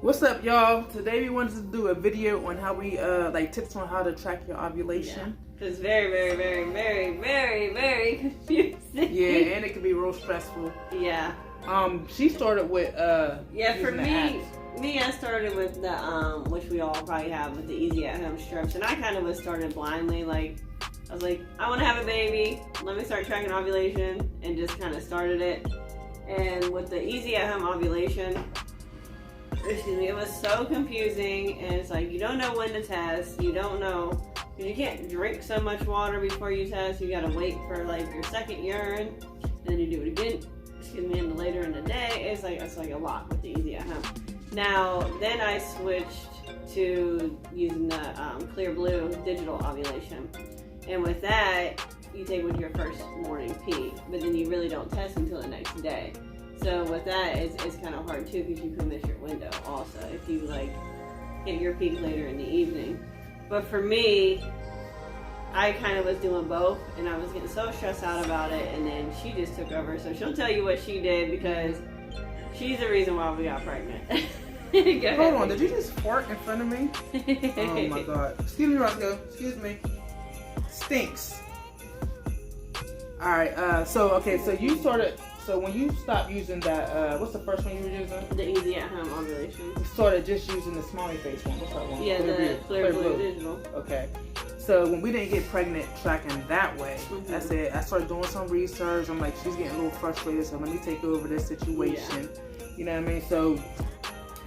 What's up, y'all? Today we wanted to do a video on how we like tips on how to track your ovulation. Yeah. It's very confusing. Yeah, and it can be real stressful. Yeah. She started with yeah, for apps. I started with the which we all probably have, with the easy at home strips, and I kind of was started blindly. Like, I was like, I want to have a baby. Let me start tracking ovulation, and just kind of started it. And with the easy at home ovulation, excuse me, it was so confusing, and it's like you don't know when to test. You don't know, because you can't drink so much water before you test. You gotta wait for like your second urine, and then you do it again. Excuse me, and later in the day. It's like a lot with the easy at home. Now then, I switched to using the Clear Blue digital ovulation, and with that, you take with your first morning pee, but then you really don't test until the next day. So with that, it's kind of hard too, because you can miss your window also if you like get your peak later in the evening. But for me, I kind of was doing both, and I was getting so stressed out about it, and then she just took over. So she'll tell you what she did, because she's the reason why we got pregnant. Hold on, did you just fart in front of me? Oh my god. Excuse me, Roscoe. Excuse me. Stinks. Alright, so you started. So when you stopped using that, what's the first one you were using? The easy at home ovulation. You started just using the smiley face one. What's that one? Yeah, the Clear Blue digital. Okay. So when we didn't get pregnant tracking that way, I said, I started doing some research. I'm like, she's getting a little frustrated, so let me take over this situation. Yeah. You know what I mean? So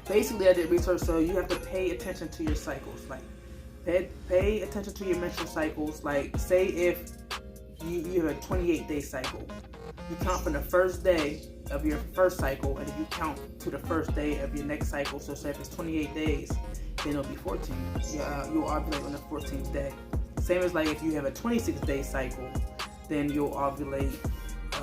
basically I did research. So you have to pay attention to your cycles. Like pay attention to your menstrual cycles. Like say if you have a 28-day cycle. You count from the first day of your first cycle, and then you count to the first day of your next cycle. So say if it's 28 days, then it'll be 14. You'll ovulate on the 14th day. Same as like if you have a 26-day cycle, then you'll ovulate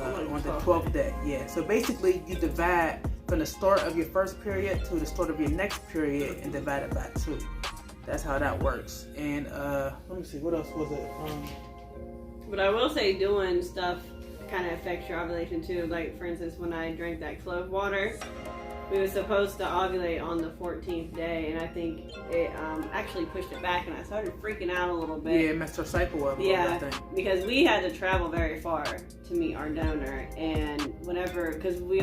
on the 12th day. Yeah. So basically, you divide from the start of your first period to the start of your next period and divide it by 2. That's how that works. And let me see, what else was it? But I will say, doing stuff kind of affects your ovulation too. Like for instance, when I drank that clove water, we were supposed to ovulate on the 14th day, and I think it actually pushed it back, and I started freaking out a little bit. Yeah, it messed our cycle up. Yeah, because we had to travel very far to meet our donor, and whenever, because we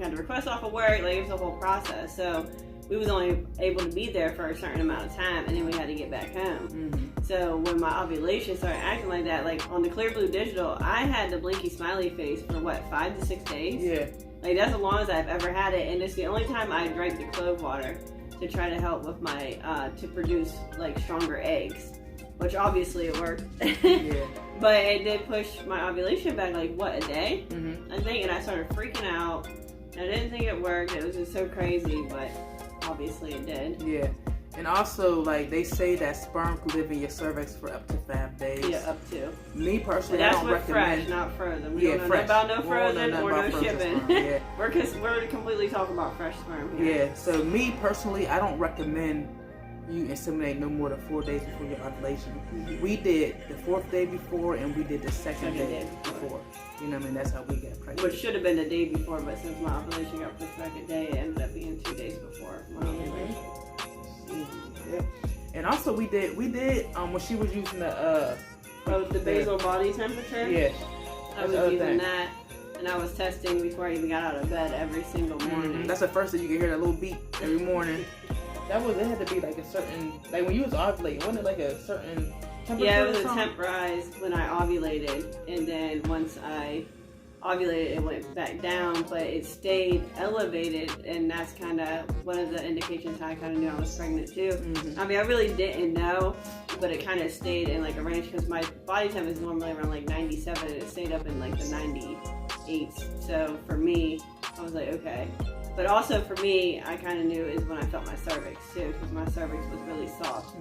had to request off of work, like it was a whole process. So we was only able to be there for a certain amount of time, and then we had to get back home. So when my ovulation started acting like that, like on the Clear Blue digital, I had the blinky smiley face for what, 5 to 6 days? Yeah. Like that's the longest I've ever had it, and it's the only time I drank the clove water to try to help with my, to produce like stronger eggs, which obviously it worked. Yeah. But it did push my ovulation back like, what, a day? I think, and I started freaking out. I didn't think it worked. It was just so crazy, but obviously it did. Yeah. And also, like, they say that sperm can live in your cervix for up to 5 days. Yeah, up to. Me personally, but that's I don't recommend. Fresh, not frozen. We don't know fresh. about no frozen or no shipping. Yeah. We're completely talking about fresh sperm here. Yeah. So me personally, I don't recommend you inseminate no more than 4 days before your ovulation. We did the 4th day before, and we did the second day before. You know what I mean? That's how we got pregnant. Which should have been the day before, but since my ovulation got pushed back a day, it ended up being 2 days before my ovulation. Yeah. And also we did when she was using the basal body temperature. Yeah. I was using that, and I was testing before I even got out of bed every single morning. That's the first thing you can hear, that little beep every morning. It had to be like a certain, like when you was ovulating, wasn't it like a certain temperature? Yeah, it was a temp rise when I ovulated, and then once I ovulated, it went back down, but it stayed elevated, and that's kind of one of the indications how I kind of knew I was pregnant too. I mean, I really didn't know, but it kind of stayed in like a range, because my body temp is normally around like 97, and it stayed up in like the 98s. So for me, I was like, okay. But also for me, I kind of knew is when I felt my cervix too, because my cervix was really soft.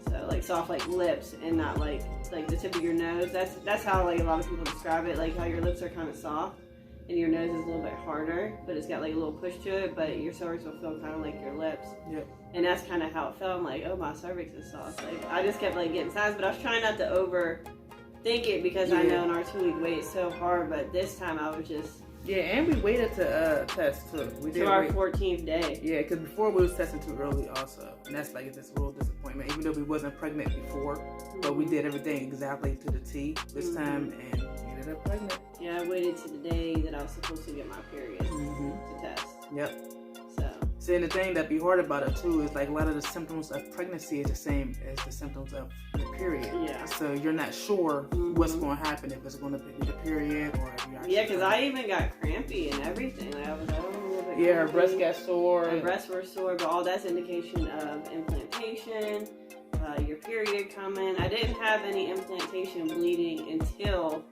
So like soft like lips, and not like the tip of your nose. That's how like a lot of people describe it, like how your lips are kind of soft and your nose is a little bit harder, but it's got like a little push to it, but your cervix will feel kind of like your lips. Yep. And that's kind of how it felt. I'm like, oh, my cervix is soft. Like I just kept like getting signs, but I was trying not to overthink it, because I know in our 2-week wait it's so hard. But this time I was just Yeah, and we waited to test too. We did to our wait. 14th day. Yeah, because before we was testing too early also. And that's like this real disappointment. Even though we wasn't pregnant before, but we did everything exactly to the T this time and we ended up pregnant. Yeah, I waited to the day that I was supposed to get my period to test. Yep. So. See, and the thing that be hard about it too is like a lot of the symptoms of pregnancy is the same as the symptoms of your period. Yeah. So you're not sure what's going to happen, if it's going to be the period or if you're actually. Yeah, because I even got crampy and everything. Like I was like, oh, yeah, her breasts got sore. Her breasts were sore, but all that's indication of implantation, your period coming. I didn't have any implantation bleeding until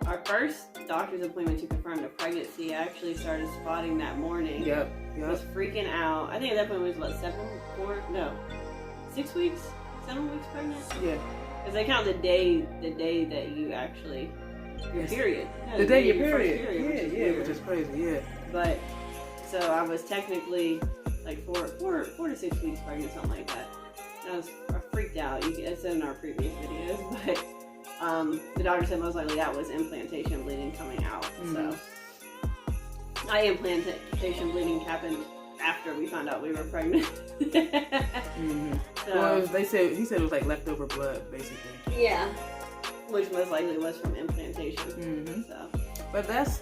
our first doctor's appointment to confirm the pregnancy. I actually started spotting that morning. Yep. I was freaking out. I think at that point it was 6 weeks? 7 weeks pregnant? Yeah. Because they count the day that you actually, your period. Yeah, the day your period. Which is crazy, yeah. But, so I was technically like 4 to 6 weeks pregnant, something like that. And I freaked out. I said in our previous videos, but the doctor said most likely that was implantation bleeding coming out. So, implantation bleeding happened after we found out we were pregnant. So, well, he said it was like leftover blood, basically. Yeah, which most likely was from implantation. So, but that's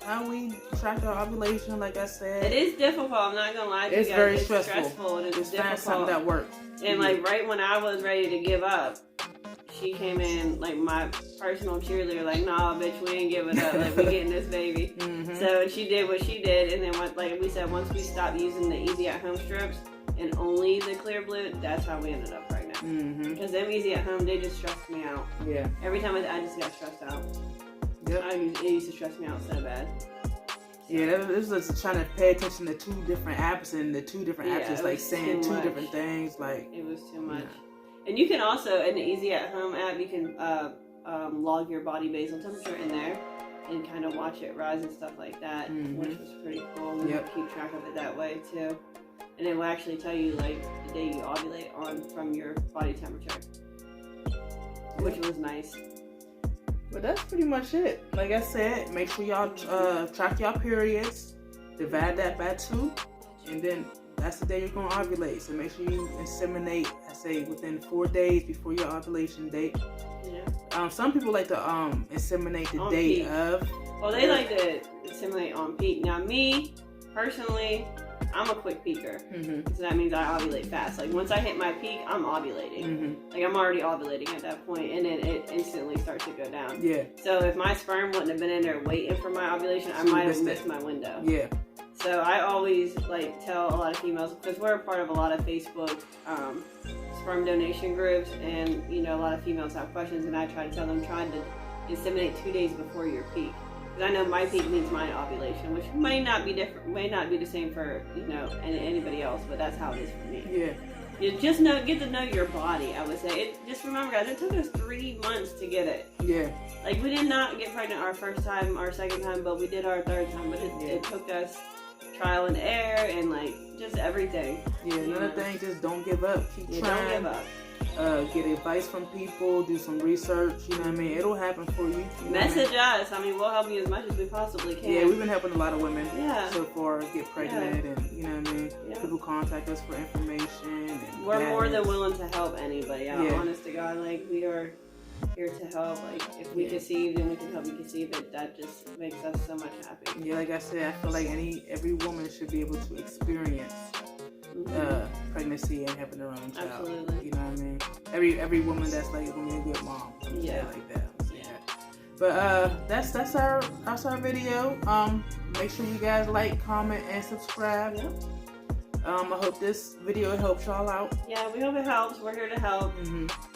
how we track our ovulation. Like I said, it is difficult. I'm not gonna lie to you guys. Very it's stressful. And it's just difficult. find something that works. And like right when I was ready to give up, she came in like my personal cheerleader, like, nah, bitch, we ain't giving up. Like, we getting this baby. So she did what she did, and then like we said, once we stopped using the Easy at Home strips and only the clear blue, that's how we ended up pregnant. Because them Easy at Home, they just stressed me out. Yeah. Every time I just got stressed out. Yep. It used to stress me out so bad. Yeah, this was trying to pay attention to two different apps, and the two different apps is like saying two different things. Like, it was too much. And you can also, in the Easy at Home app, you can log your body basal temperature in there and kind of watch it rise and stuff like that, which was pretty cool. And you keep track of it that way too. And it will actually tell you like the day you ovulate on from your body temperature, which was nice. But that's pretty much it. Like I said, make sure y'all track y'all periods, divide that by 2, and then that's the day you're going to ovulate. So make sure you inseminate, I say, within 4 days before your ovulation date. Yeah. Some people like to inseminate the day peak. Of. Well, they like to inseminate on peak. Now, me, personally, I'm a quick peaker. So that means I ovulate fast. Like, once I hit my peak, I'm ovulating. Like, I'm already ovulating at that point, and then it instantly starts to go down. Yeah. So if my sperm wouldn't have been in there waiting for my ovulation, I might have missed my window. Yeah. So I always like tell a lot of females, because we're a part of a lot of Facebook sperm donation groups, and you know, a lot of females have questions, and I try to tell them, try to inseminate 2 days before your peak, because I know my peak means my ovulation, which may not be different, may not be the same for, you know, anybody else, but that's how it is for me. Yeah. You just get to know your body, I would say. Just remember, guys, it took us 3 months to get it. Yeah. Like, we did not get pregnant our first time, our second time, but we did our third time, but it took us trial and error and like just everything. Yeah, another thing, just don't give up. Keep trying. Don't give up. Get advice from people, do some research, you know what I mean? It'll happen for you. Message us. I mean, we'll help you as much as we possibly can. Yeah, we've been helping a lot of women so far get pregnant and, you know what I mean? Yeah. People contact us for information. And we're more than willing to help anybody out. Yeah. Honest to God, like, we are here to help. Like, if we conceive, then we can help you conceive it. That just makes us so much happy. Yeah, like I said, I feel like every woman should be able to experience pregnancy and having their own child. Absolutely. You know what I mean? Every woman that's like gonna be a good mom. Yeah, like that. Yeah. But that's our video. Make sure you guys like, comment, and subscribe. Yeah. I hope this video helps y'all out. Yeah, we hope it helps. We're here to help.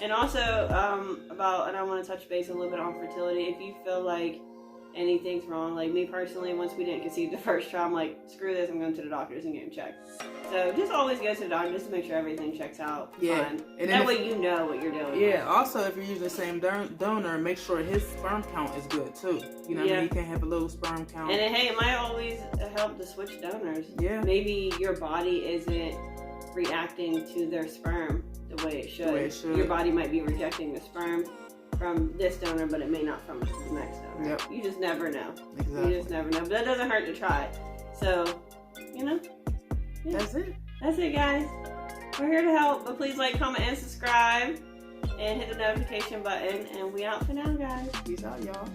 And also, and I want to touch base a little bit on fertility. If you feel like anything's wrong, like me personally, once we didn't conceive the first try, I'm like, screw this, I'm going to the doctors and getting checked. So just always go to the doctor just to make sure everything checks out. Yeah. Fine. And that way you know what you're doing. Yeah, also if you're using the same donor, make sure his sperm count is good too. You know what I mean? You can't have a low sperm count. And hey, it might always help to switch donors. Yeah. Maybe your body isn't reacting to their sperm the way it should. Your body might be rejecting the sperm. from this donor, but it may not from the next donor. Yep. You just never know. Exactly. You just never know. But that doesn't hurt to try. So, you know. Yeah. That's it. That's it, guys. We're here to help, but please like, comment, and subscribe. And hit the notification button. And we out for now, guys. Peace out, y'all.